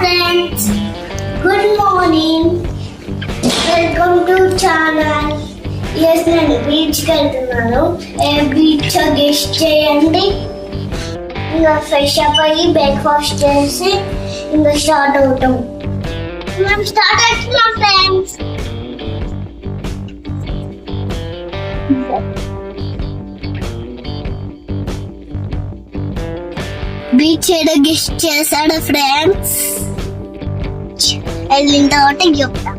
friends, good morning. Welcome to channel. Yes, నేను బీచ్కి వెళ్తున్నాను. బీచ్ గెస్ట్ చేయండి. ఇంకా ఫ్రెష్ అప్ అయ్యి బ్రేక్ఫాస్ట్ చేసి ఇంకా స్టార్ట్ అవుతాం. మేము స్టార్ట్ అవుతున్నాం ఫ్రెండ్స్. బీచ్ ఏదో గెస్ట్ చేశాడు ఫ్రెండ్స్. వెళ్ళిన తర్వాత చెప్తా.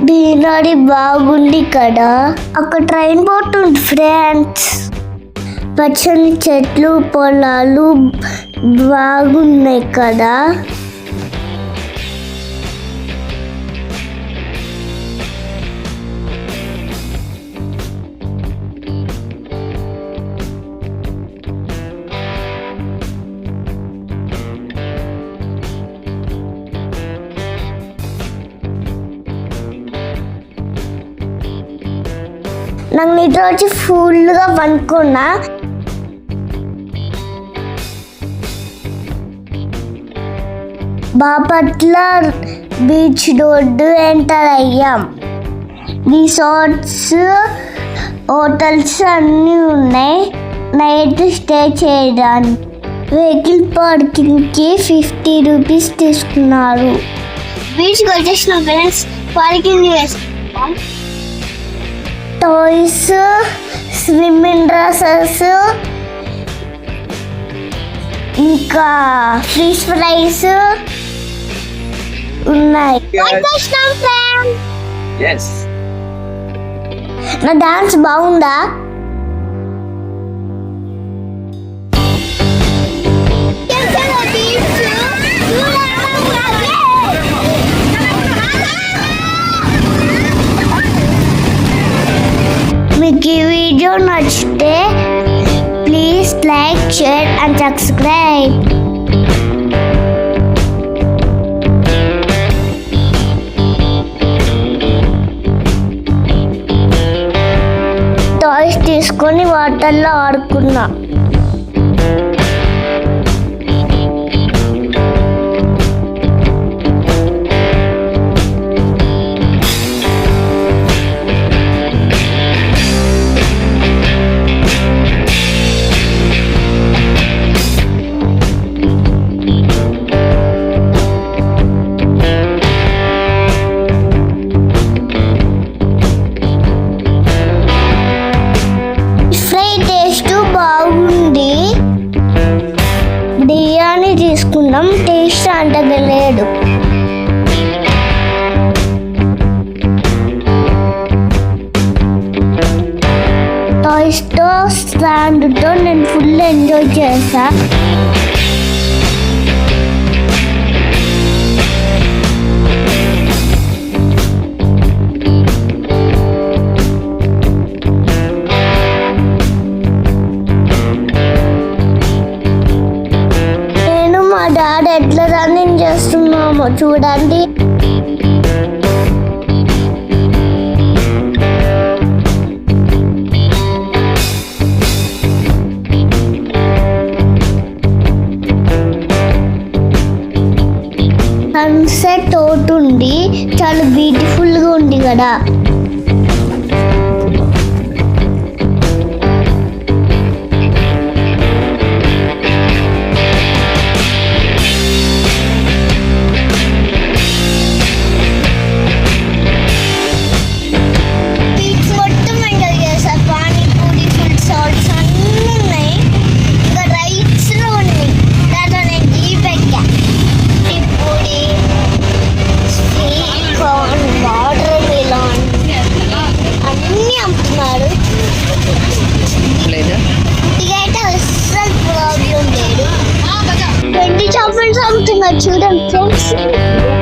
గ్రీనరీ బాగుంది కదా. అక్కడ ట్రైన్ పోతుంది ఫ్రెండ్స్. పచ్చని చెట్లు పొలాలు బాగున్నాయి కదా. నాకు నిద్ర వచ్చి ఫుల్గా పనుకున్నా. బాపట్ల బీచ్ రోడ్డు ఎంటర్ అయ్యాం. రిసార్ట్స్ హోటల్స్ అన్నీ ఉన్నాయి నైట్ స్టే చేయడానికి. వెహికల్ పార్కింగ్కి 50 రూపీస్ తీసుకున్నారు. బీచ్కి వచ్చేసిన ఫ్రెండ్స్ పార్కింగ్ వేసుకుంటాం. టాయ్స్, స్విమ్మింగ్ డ్రెస్సెస్, ఇంకా ఫిష్ ఫ్రైస్ ఉన్నాయి. నా డాన్స్ బాగుందా? మీకు ఈ వీడియో నచ్చితే please like, share and subscribe. Toys తీసుకొని వాటర్లో ఆడుకున్నా. బిర్యానీ తీసుకున్నాం. టేస్ట్ అంటగలేదు. టాయ్స్తో స్టాండ్తో నేను ఫుల్ ఎంజాయ్ చేశా. డాడీ ఎట్లా రన్నింగ్ చేస్తున్నామో చూడండి. సన్సెట్ అవుతుంది. చాలా బ్యూటిఫుల్గా ఉంది కదా. చూడండి ఫ్రెండ్స్.